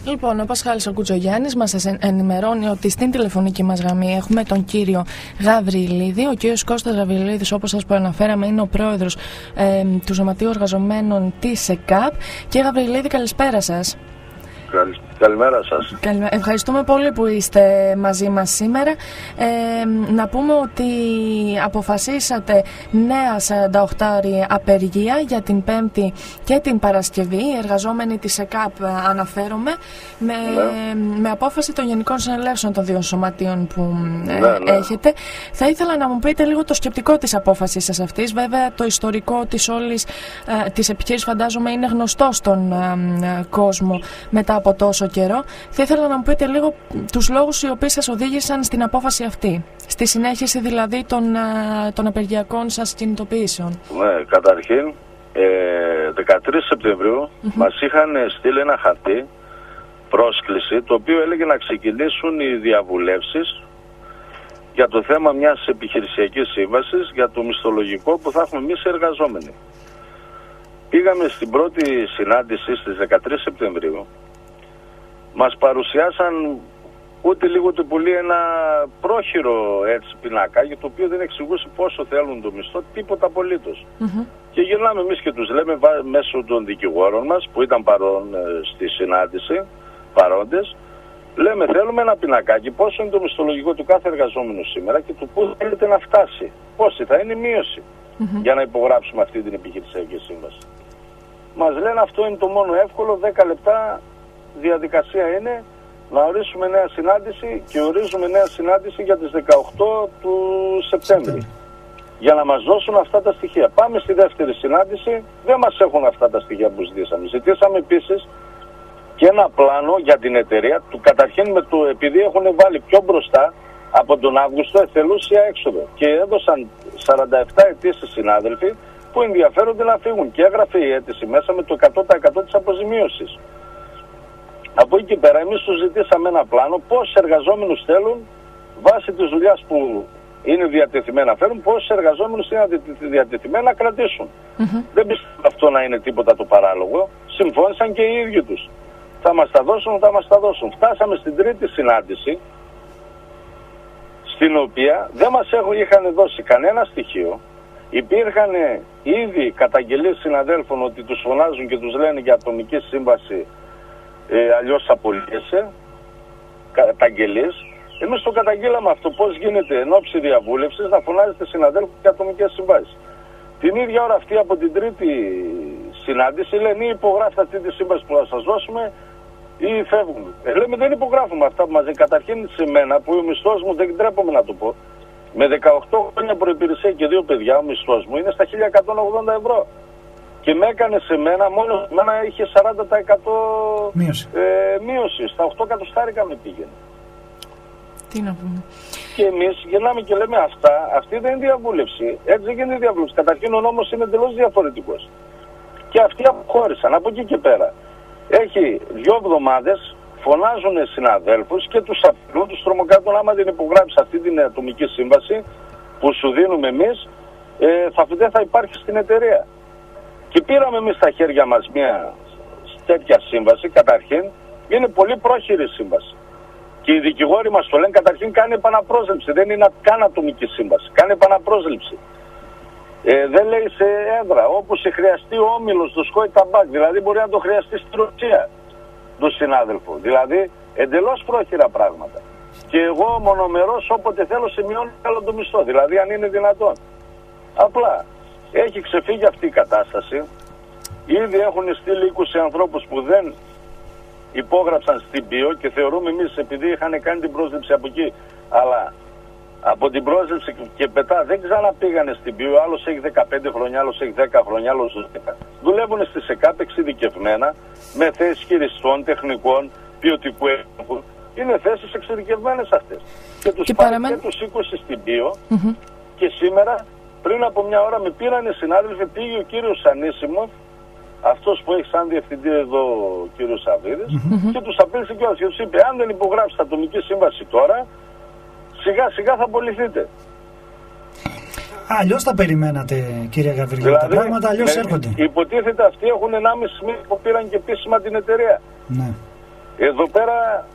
Λοιπόν, ο Πασχάλης ο Κουτζογιάννης μας ενημερώνει ότι στην τηλεφωνική μας γραμμή έχουμε τον κύριο Γαβριλίδη. Ο κύριος Κώστας Γαβριλίδης, όπως σας προαναφέραμε, είναι ο πρόεδρος του Σωματείου Εργαζομένων της ΕΚΑΠ. Κύριε Γαβριλίδη, καλησπέρα σας. Καλημέρα σας. Ευχαριστούμε πολύ που είστε μαζί μας σήμερα. Να πούμε ότι αποφασίσατε νέα 48ωρη απεργία για την Πέμπτη και την Παρασκευή. Οι εργαζόμενοι της ΕΚΑΠ αναφέρομαι με απόφαση των Γενικών Συνελεύσεων των δύο σωματείων που έχετε. Θα ήθελα να μου πείτε λίγο το σκεπτικό της απόφασης σας αυτής. Βέβαια το ιστορικό της όλης της επιχείρησης φαντάζομαι είναι γνωστό στον κόσμο μετά από τόσο καιρό. Θα ήθελα να μου πείτε λίγο τους λόγους οι οποίοι σας οδήγησαν στην απόφαση αυτή, στη συνέχιση δηλαδή των απεργιακών σας κινητοποιήσεων. Ναι, καταρχήν 13 Σεπτεμβρίου μας είχαν στείλει ένα χαρτί πρόσκληση, το οποίο έλεγε να ξεκινήσουν οι διαβουλεύσεις για το θέμα μιας επιχειρησιακής σύμβασης για το μισθολογικό που θα έχουμε εμείς οι εργαζόμενοι. Πήγαμε στην πρώτη συνάντηση στις 13 Σεπτεμβρίου. Μας παρουσιάσαν ούτε λίγο το πολύ ένα πρόχειρο πινάκα, για το οποίο δεν εξηγούσε πόσο θέλουν το μισθό, τίποτα απολύτως. Και γυρνάμε εμείς και τους λέμε μέσω των δικηγόρων μας που ήταν στη συνάντηση, παρόντες, λέμε θέλουμε ένα πινακάκι, πόσο είναι το μισθολογικό του κάθε εργαζόμενου σήμερα και του πού θέλετε να φτάσει, πόση θα είναι η μείωση για να υπογράψουμε αυτή την επιχειρησιακή σύμβαση. Μας λένε αυτό είναι το μόνο εύκολο, 10 λεπτά διαδικασία είναι να ορίσουμε νέα συνάντηση και ορίζουμε νέα συνάντηση για τις 18 του Σεπτέμβρη για να μας δώσουν αυτά τα στοιχεία. Πάμε στη δεύτερη συνάντηση, δεν μας έχουν αυτά τα στοιχεία που ζητήσαμε. Ζητήσαμε επίσης και ένα πλάνο για την εταιρεία του, καταρχήν επειδή έχουν βάλει πιο μπροστά από τον Αύγουστο εθελούσια έξοδο και έδωσαν 47 αιτήσεις συνάδελφοι που ενδιαφέρονται να φύγουν και έγραφε η αίτηση μέσα με το 100% της αποζημίωσης. Από εκεί και πέρα εμείς τους ζητήσαμε ένα πλάνο πόσους εργαζόμενους θέλουν βάσει της δουλειάς που είναι διατεθειμένα να φέρουν, πόσους εργαζόμενους είναι διατεθειμένα να κρατήσουν. Δεν πιστεύω αυτό να είναι τίποτα το παράλογο. Συμφώνησαν και οι ίδιοι τους. Θα μας τα δώσουν, θα μας τα δώσουν. Φτάσαμε στην τρίτη συνάντηση, στην οποία δεν μας είχαν δώσει κανένα στοιχείο. Υπήρχαν ήδη καταγγελίες συναδέλφων ότι τους φωνάζουν και τους λένε για ατομική σύμβαση, αλλιώς απολύεσαι, καταγγελίες. Εμείς το καταγγείλαμε αυτό, πώς γίνεται εν ώψη διαβούλευσης να φωνάζετε συναδέλφους για ατομικές συμβάσεις. Την ίδια ώρα αυτή από την τρίτη συνάντηση λένε ή υπογράφετε αυτή τη σύμβαση που θα σας δώσουμε ή φεύγουμε. Λέμε δεν υπογράφουμε αυτά που μας δίνει. Καταρχήν σε μένα που ο μισθός μου δεν τρέπομαι να το πω. Με 18 χρόνια προϋπηρεσία και 2 παιδιά ο μισθός μου είναι στα 1.180 ευρώ. Και με έκανε σε μένα, μόνο σε μένα είχε 40% μείωση. Στα 8 εκατοστάρικα με πήγαινε. Τι να πούμε. Και εμείς γυρνάμε και λέμε αυτή δεν είναι διαβούλευση. Έτσι δεν γίνεται διαβούλευση. Καταρχήν ο νόμος είναι εντελώς διαφορετικός. Και αυτοί αποχώρησαν. Από εκεί και πέρα. Έχει 2 εβδομάδες, φωνάζουν συναδέλφους και τους απειλούν, τους τρομοκρατούν. Άμα δεν υπογράψεις αυτή την ατομική σύμβαση που σου δίνουμε εμείς, δεν θα υπάρχει στην εταιρεία. Και πήραμε εμείς στα χέρια μας μια τέτοια σύμβαση, καταρχήν, είναι πολύ πρόχειρη σύμβαση. Και οι δικηγόροι μας το λένε, καταρχήν κάνει επαναπρόσληψη, δεν είναι καν ατομική σύμβαση, κάνει επαναπρόσληψη. Δεν λέει σε έδρα, όπου σε χρειαστεί ο όμιλος, το Σκόι Ταμπάκ, δηλαδή μπορεί να το χρειαστεί στη Ρωσία, τον συνάδελφο. Δηλαδή, εντελώς πρόχειρα πράγματα. Και εγώ μονομερός όποτε θέλω σημειώνω άλλο το μισθό, δηλαδή αν είναι δυνατόν. Απλά. Έχει ξεφύγει αυτή η κατάσταση. Ήδη έχουν στείλει 20 ανθρώπους που δεν υπόγραψαν στην ΠΙΟ και θεωρούμε εμείς επειδή είχαν κάνει την πρόσληψη από εκεί, αλλά από την πρόσληψη και μετά δεν ξαναπήγανε στην ΠΙΟ. Άλλος έχει 15 χρόνια, άλλος έχει 10 χρόνια, άλλος 10. Δουλεύουν στις ΕΚΑΠ εξειδικευμένα με θέσεις χειριστών, τεχνικών, ποιοτικού έλεγχου. Είναι θέσεις εξειδικευμένες αυτές. Και τους πάνε και τους 20 στην ΠΙΟ και σήμερα. Πριν από μια ώρα με πήρανε συνάδελφοι, πήγε ο κύριος Ανίσιμος, αυτός που έχει σαν διευθυντή εδώ ο κύριος Σαββίδης, και τους απέλησε και τους είπε, αν δεν υπογράψετε ατομική σύμβαση τώρα, σιγά σιγά θα απολυθείτε. Αλλιώς τα περιμένατε, κύριε Γαβριλίδη, δηλαδή, τα πράγματα αλλιώς έρχονται. Υποτίθεται αυτοί έχουν 1,5 μήνα που πήραν και επίσημα την εταιρεία. Ναι. Εδώ πέρα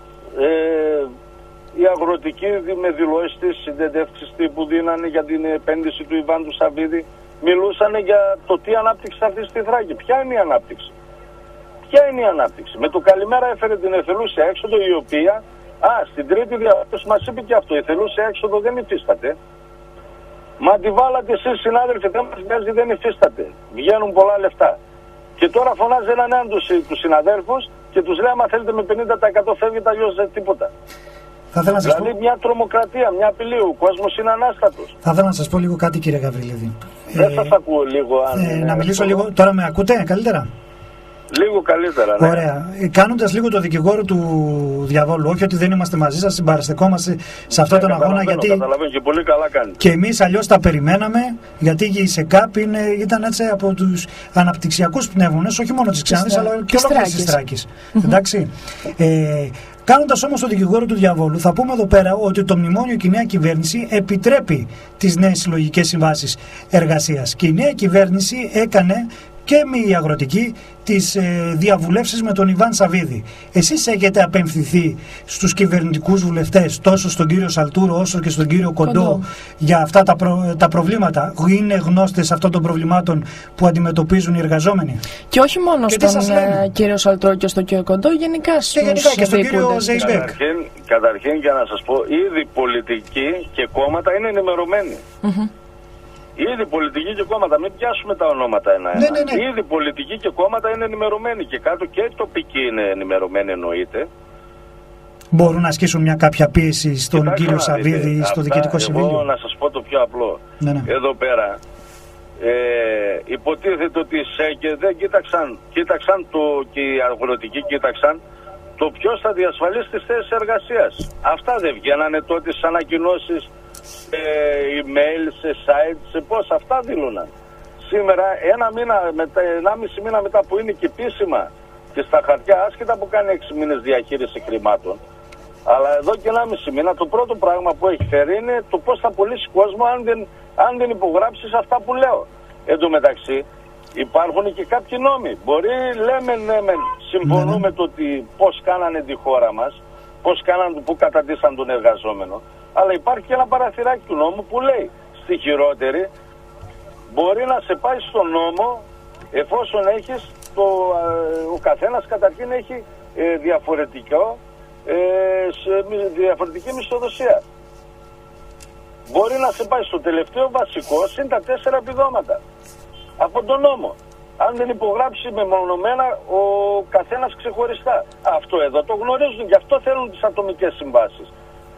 οι αγροτικοί με δηλώσεις της, συνεντεύξεις που δίνανε για την επένδυση του Ιβάν του Σαββίδη, μιλούσαν για το τι ανάπτυξη θα έρθει στη Θράκη. Ποια είναι η ανάπτυξη? Ποια είναι η ανάπτυξη? Με το καλημέρα έφερε την εθελούσια έξοδο, η οποία, στην τρίτη διαβούλευση μας είπε και αυτό, η εθελούσια έξοδο δεν υφίσταται. Μα τη βάλατε εσείς συνάδελφοι, δεν μας βγάζει, δεν υφίσταται. Βγαίνουν πολλά λεφτά. Και τώρα φωνάζει έναν έναν τους συναδέλφους και τους λέει: άμα θέλετε με 50% φεύγετε, αλλιώς δεν τίποτα. Δηλαδή μια τρομοκρατία, μια απειλή, ο κόσμος είναι ανάστατος. Θα ήθελα να σας πω λίγο κάτι, κύριε Γαβριλίδη. Δεν σας ακούω λίγο. Να μιλήσω λίγο, τώρα με ακούτε καλύτερα? Λίγο καλύτερα, ναι. Ωραία. Κάνοντας λίγο το δικηγόρο του διαβόλου, όχι ότι δεν είμαστε μαζί σας, συμπαραστεκόμαστε σε αυτόν τον αγώνα, γιατί. Καταλαβαίνω και πολύ καλά κάνει. Και εμείς αλλιώς τα περιμέναμε, γιατί η ΣΕΚΑΠ ήταν έτσι από τους αναπτυξιακούς πνεύμονες, όχι μόνο της Ξάνθης, αλλά και ολόκληρης της Θράκης. Εντάξει. Κάνοντας όμως το δικηγόρο του διαβόλου, θα πούμε εδώ πέρα ότι το μνημόνιο και η νέα κυβέρνηση επιτρέπει τις νέες συλλογικές συμβάσεις εργασίας. Και η νέα κυβέρνηση έκανε και με η αγροτική τις διαβουλεύσεις με τον Ιβάν Σαββίδη. Εσείς έχετε απευθυνθεί στους κυβερνητικούς βουλευτές, τόσο στον κύριο Σαλτούρο όσο και στον κύριο Κοντό, για αυτά τα προβλήματα? Είναι γνώστες αυτών των προβλημάτων που αντιμετωπίζουν οι εργαζόμενοι? Και όχι μόνο και στον κύριο Σαλτούρο και στον κύριο Κοντό, γενικά και στον κύριο Ζεϊμπέκ. Καταρχήν, για να σας πω, ήδη πολιτικοί και κόμματα είναι ενημερωμένοι. Ήδη πολιτικοί και κόμματα, μην πιάσουμε τα ονόματα ένα-ένα. Ναι. Ήδη πολιτικοί και κόμματα είναι ενημερωμένοι και κάτω και τοπικοί είναι ενημερωμένοι, εννοείται. Μπορούν να ασκήσουν μια κάποια πίεση στον κύριο Σαββίδη ή στο Διοικητικό Συμβούλιο? Εγώ να σας πω το πιο απλό. Ναι. Εδώ πέρα υποτίθεται ότι δεν κοίταξαν και οι αγροτικοί κοίταξαν το ποιος θα διασφαλίσει τις θέσεις εργασίας. Αυτά δεν βγαίνανε τότε στις ανακοινώσεις, email, σε site, σε πώς? Αυτά δήλωναν. Σήμερα, 1,5 μήνα μετά που είναι και επίσημα και στα χαρτιά, άσχετα που κάνει 6 μήνες διαχείριση χρημάτων, αλλά εδώ και 1,5 μήνα το πρώτο πράγμα που έχει φέρει είναι το πώς θα πωλήσει κόσμο αν δεν υπογράψεις αυτά που λέω. Εν τω μεταξύ υπάρχουν και κάποιοι νόμοι. Μπορεί, λέμε, συμφωνούμε το ότι πώς κάνανε τη χώρα μας, πού καταντήσαν τον εργαζόμενο. Αλλά υπάρχει και ένα παραθυράκι του νόμου που λέει στη χειρότερη μπορεί να σε πάει στον νόμο εφόσον έχεις ο καθένας καταρχήν έχει διαφορετική μισθοδοσία. Μπορεί να σε πάει στο τελευταίο βασικό συν τα 4 επιδόματα από τον νόμο. Αν δεν υπογράψει μεμονωμένα ο καθένας ξεχωριστά. Αυτό εδώ το γνωρίζουν, γι' αυτό θέλουν τις ατομικές συμβάσεις.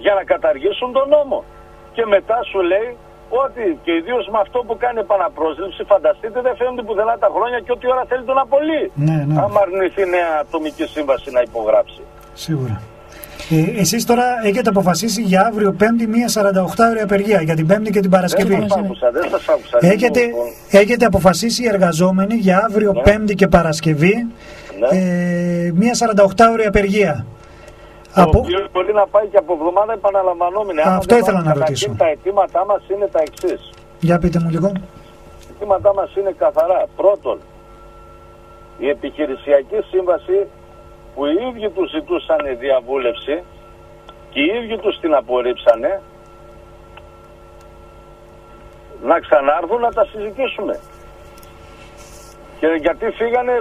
Για να καταργήσουν τον νόμο. Και μετά σου λέει ότι και ιδίως με αυτό που κάνει επαναπρόσληψη, φανταστείτε, δεν φαίνονται πουθενά τα χρόνια και ό,τι ώρα θέλει τον απολύει. Ναι. Αν αρνηθεί νέα ατομική σύμβαση να υπογράψει. Σίγουρα. Εσείς τώρα έχετε αποφασίσει για αύριο Πέμπτη μία 48ωρη απεργία, για την Πέμπτη και την Παρασκευή. Δεν σας άκουσα. Έχετε αποφασίσει οι εργαζόμενοι για αύριο Πέμπτη και Παρασκευή μία 48ωρη απεργία. Το οποίο μπορεί να πάει και από εβδομάδα επαναλαμβανόμενη. Αυτό ήθελα να ρωτήσω. Τα αιτήματά μας είναι τα εξής. Για πείτε μου λίγο. Τα αιτήματά μας είναι καθαρά. Πρώτον, η επιχειρησιακή σύμβαση που οι ίδιοι τους ζητούσαν διαβούλευση και οι ίδιοι τους την απορρίψανε, να ξανάρθουν να τα συζητήσουμε. Και γιατί φύγανε,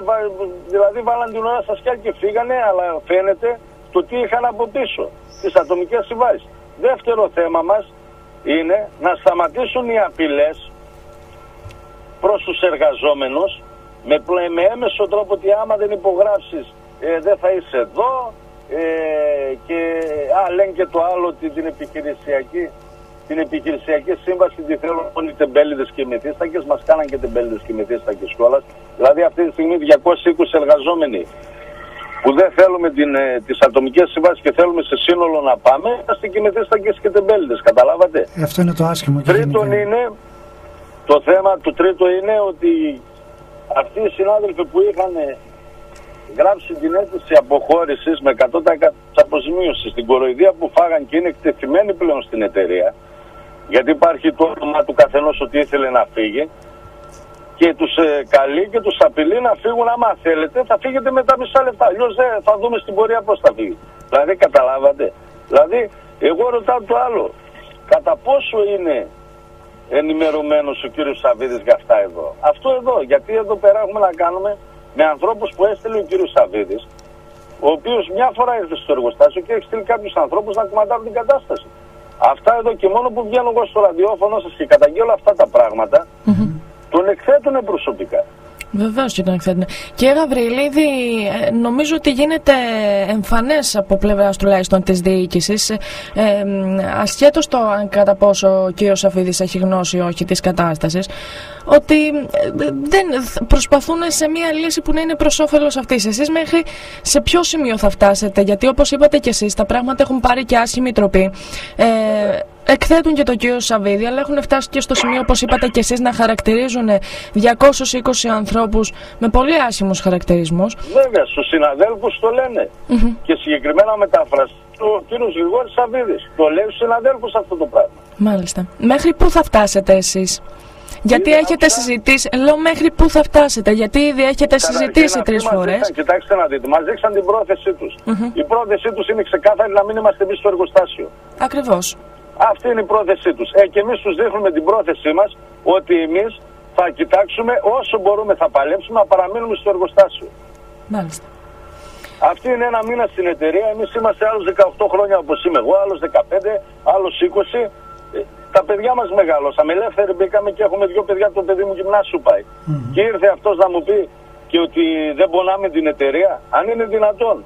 δηλαδή βάλαν την ώρα στα σκιά και φύγανε, αλλά φαίνεται το τι είχαν από πίσω, τις ατομικές συμβάσεις. Δεύτερο θέμα μας είναι να σταματήσουν οι απειλές προς τους εργαζόμενους με έμεσο τρόπο ότι άμα δεν υπογράψεις δεν θα είσαι εδώ και λένε και το άλλο ότι την επιχειρησιακή σύμβαση τη θέλουν όλοι τεμπέληδες και μεθύστακες, μας κάναν και τεμπέληδες και μεθύστακες κιόλας. Δηλαδή αυτή τη στιγμή 220 εργαζόμενοι που δεν θέλουμε τις ατομικές συμβάσεις και θέλουμε σε σύνολο να πάμε, είμαστε και μεθύστακες και τεμπέληδες, καταλάβατε. Αυτό είναι το άσχημο. Το θέμα του τρίτο είναι ότι αυτοί οι συνάδελφοι που είχαν γράψει την αίτηση αποχώρησης με 100% αποζημίωση στην κοροϊδία που φάγαν και είναι εκτεθειμένοι πλέον στην εταιρεία, γιατί υπάρχει το όνομα του καθενός ότι ήθελε να φύγει και τους καλεί και τους απειλεί να φύγουν. Άμα θέλετε θα φύγετε με τα μισά λεφτά, αλλιώς θα δούμε στην πορεία πώς θα φύγει. Δηλαδή καταλάβατε. Δηλαδή εγώ ρωτάω το άλλο, κατά πόσο είναι ενημερωμένος ο κύριος Σαββίδης για αυτά εδώ. Αυτό εδώ, γιατί εδώ πέρα έχουμε να κάνουμε με ανθρώπους που έστειλε ο κύριος Σαββίδης, ο οποίος μια φορά ήρθε στο εργοστάσιο και έχει στείλει κάποιους ανθρώπους να κομμαντάρουν την κατάσταση. Αυτά εδώ, και μόνο που βγαίνω εγώ στο ραδιόφωνο σας και καταγγέλω αυτά τα πράγματα, τον εκθέτουνε προσωπικά. Βεβαίως και τον εκθέτουν. Κύριε Γαβριλίδη, νομίζω ότι γίνεται εμφανές από πλευράς τουλάχιστον της διοίκησης, ασχέτως το αν κατά πόσο ο κύριος Σαββίδης έχει γνώση ή όχι της κατάστασης, ότι δεν προσπαθούν σε μια λύση που να είναι προς όφελος αυτής. Εσείς μέχρι σε ποιο σημείο θα φτάσετε? Γιατί όπως είπατε και εσείς, τα πράγματα έχουν πάρει και άσχημη τροπή. Εκθέτουν και τον κύριο Σαββίδη, αλλά έχουν φτάσει και στο σημείο, όπως είπατε και εσείς, να χαρακτηρίζουν 220 ανθρώπους με πολύ άσχημους χαρακτηρισμούς. Βέβαια, στους συναδέλφους το λένε. Και συγκεκριμένα μεταφραστεί ο κύριος Γρηγόρης Σαββίδης. Το λέει στους συναδέλφους αυτό το πράγμα. Μάλιστα. Μέχρι πού θα φτάσετε εσείς? Γιατί έχετε συζητήσει, λέω μέχρι πού θα φτάσετε, γιατί ήδη έχετε συζητήσει 3 φορές. Κοιτάξτε να δείτε, μας δείξαν την πρόθεσή τους. Η πρόθεσή τους είναι ξεκάθαρη, να μην είμαστε εμείς στο εργοστάσιο. Ακριβώς. Αυτή είναι η πρόθεσή τους. Και εμείς τους δείχνουμε την πρόθεσή μας, ότι εμείς θα κοιτάξουμε όσο μπορούμε, θα παλέψουμε να παραμείνουμε στο εργοστάσιο. Μάλιστα. Αυτή είναι ένα μήνα στην εταιρεία. Εμείς είμαστε άλλους 18 χρόνια όπως είμαι εγώ, άλλους 15, άλλους 20. Τα παιδιά μας μεγαλώσαμε, ελεύθεροι μπήκαμε και έχουμε 2 παιδιά, το παιδί μου γυμνάσιο πάει. Και ήρθε αυτός να μου πει και ότι δεν πονάμε την εταιρεία, αν είναι δυνατόν.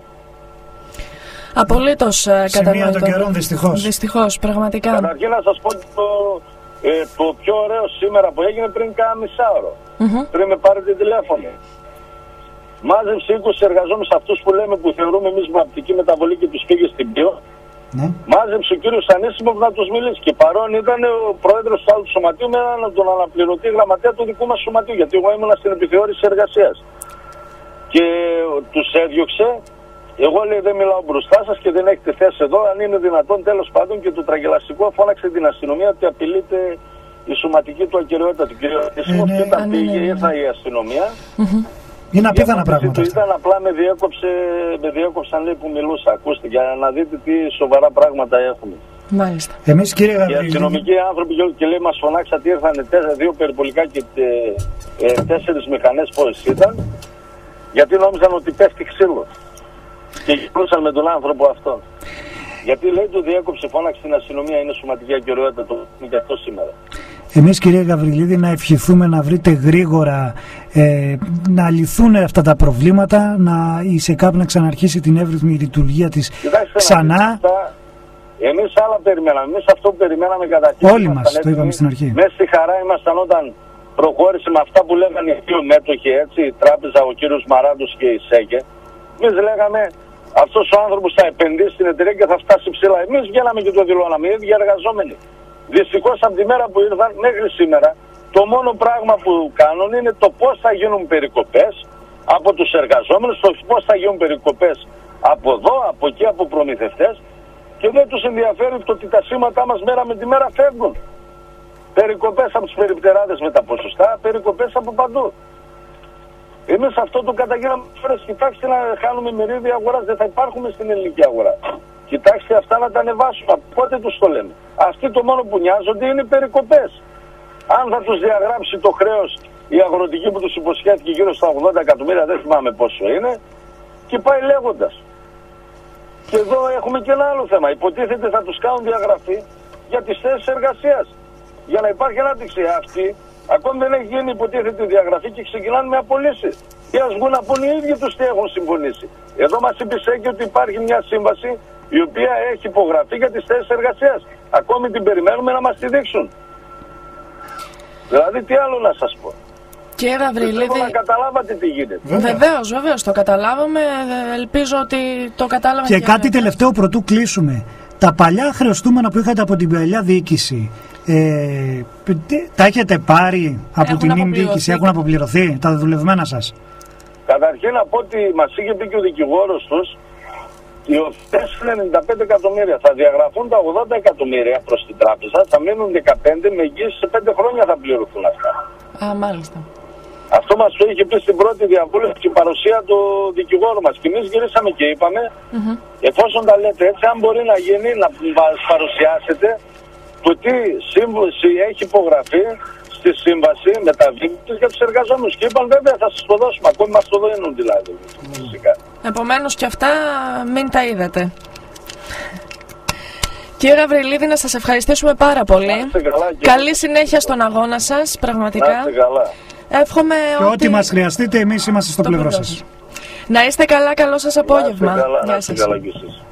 Απολύτως κατανοητό. Σημεία των καιρών, δυστυχώς. Δυστυχώς, πραγματικά. Καταρχήν να σας πω το πιο ωραίο σήμερα που έγινε πριν κάνα μισάωρο. Πριν με πάρετε τηλέφωνο. Μάζεψε 20 εργαζόμενους, αυτούς που λέμε, που θεωρούμε εμείς με απτική μεταβολή και τους πήγε στην Πύο. Μάζεψε ο κύριος Ανίσιμος να τους μιλήσει. Και παρόν ήταν ο πρόεδρος του άλλου σωματείου με τον αναπληρωτή γραμματέα του δικού μας σωματείου. Γιατί εγώ ήμουνα στην επιθεώρηση εργασίας. Και τους έδιωξε. Εγώ, λέει, δεν μιλάω μπροστά σας και δεν έχετε θέση εδώ. Αν είναι δυνατόν, τέλος πάντων, και το τραγελαστικό φώναξε την αστυνομία ότι απειλείται η σωματική του ακεραιότητα του κ. Ανίσιμου. Και όταν πήγε, ήρθα η αστυνομία. Είναι απίθανα πράγματα. Ήταν απλά με διέκοψαν, λέει, που μιλούσα. Ακούστε, για να δείτε τι σοβαρά πράγματα έχουμε. Μάλιστα. Εμείς, κύριε Γαβριλίδη, οι αστυνομικοί άνθρωποι και λέει, μας φωνάξατε, ήρθαν 2 περιπολικά και 4 μηχανές πόσες ήταν, γιατί νόμιζαν ότι πέφτει ξύλο. Και γυρνούσαν με τον άνθρωπο αυτόν. Γιατί, λέει, του διέκοψε, φώναξε την αστυνομία, είναι σωματική ακεραιότητα, το είναι και αυτό σήμερα. Εμείς, κύριε Γαβριλίδη, να ευχηθούμε να βρείτε γρήγορα να λυθούν αυτά τα προβλήματα, η ΣΕΚΑΠ να ξαναρχίσει την εύρυθμη λειτουργία της ξανά. Εμείς άλλα περιμέναμε. Εμείς αυτό που περιμέναμε καταρχήν. Όλοι μας, το είπαμε στην αρχή. Μέσα στη χαρά ήμασταν όταν προχώρησε με αυτά που λέγανε οι 2 μέτοχοι, έτσι, η τράπεζα, ο κύριος Μαράντος και η ΣΕΚΕ. Εμείς λέγαμε, αυτός ο άνθρωπος θα επενδύσει στην εταιρεία και θα φτάσει ψηλά. Εμείς βγαίναμε και το δηλώναμε, οι ίδιοι εργαζόμενοι. Δυστυχώς από τη μέρα που ήρθαν μέχρι σήμερα, το μόνο πράγμα που κάνουν είναι το πώς θα γίνουν περικοπές από τους εργαζόμενους, το πώς θα γίνουν περικοπές από εδώ, από εκεί, από προμηθευτές, και δεν τους ενδιαφέρει το ότι τα σήματα μας μέρα με τη μέρα φεύγουν. Περικοπές από τους περιπτεράδες με τα ποσοστά, περικοπές από παντού. Εμείς αυτό το καταγγείλαμε φορές. Κοιτάξτε να χάνουμε μερίδια αγοράς, δεν θα υπάρχουμε στην ελληνική αγορά. Κοιτάξτε αυτά να τα ανεβάσουμε. Πότε τους το λέμε? Αυτοί το μόνο που νοιάζονται είναι οι περικοπές. Αν θα τους διαγράψει το χρέος η αγροτική που τους υποσχέθηκε γύρω στα 80 εκατομμύρια, δεν θυμάμαι πόσο είναι, και πάει λέγοντας. Και εδώ έχουμε και ένα άλλο θέμα. Υποτίθεται θα τους κάνουν διαγραφή για τις θέσεις εργασίας. Για να υπάρχει ανάπτυξη. Αυτή ακόμη δεν έχει γίνει, υποτίθεται, διαγραφή και ξεκινάνε με απολύσεις. Και ας βγουν να πούνε οι ίδιοι τους τι έχουν συμφωνήσει. Εδώ μας είπε και ότι υπάρχει μια σύμβαση η οποία έχει υπογραφεί για τις θέσεις εργασίας. Ακόμη την περιμένουμε να μας τη δείξουν. Δηλαδή τι άλλο να σας πω. Κύριε Γαβριλίδη, να καταλάβατε τι γίνεται. Βεβαίως, το καταλάβαμε. Ελπίζω ότι το κατάλαβα. Και κάτι τελευταίο πρωτού κλείσουμε. Τα παλιά χρεωστούμενα που είχατε από την παλιά διοίκηση, τα έχετε πάρει από την νυν διοίκηση, έχουν αποπληρωθεί τα δουλευμένα σας? Καταρχήν να πω ότι μας είχε πει και ο δικηγόρος τους, οι οφειλές είναι 95 εκατομμύρια. Θα διαγραφούν τα 80 εκατομμύρια προς την τράπεζα, θα μείνουν 15, με εγγύηση σε 5 χρόνια θα πληρωθούν αυτά. Μάλιστα. Αυτό μας το είχε πει στην πρώτη διαβούλευση και παρουσία του δικηγόρου μας. Και εμείς γυρίσαμε και είπαμε, εφόσον τα λέτε έτσι, αν μπορεί να γίνει, να μας παρουσιάσετε το τι σύμβαση έχει υπογραφεί στη σύμβαση μεταβίβασης για τους εργαζόμενους. Και είπαν βέβαια θα σας το δώσουμε, ακόμη μας το δίνουν δηλαδή. Επομένως και αυτά μην τα είδατε. Κύριε Γαβριλίδη, να σας ευχαριστήσουμε πάρα πολύ. Καλή συνέχεια στον αγώνα σας, πραγματικά. Να είστε καλά. Εύχομαι και ό,τι μας χρειαστείτε, εμείς είμαστε στο πλευρό σας. Να είστε καλά, καλό σας απόγευμα. Να είστε καλά, και εσείς.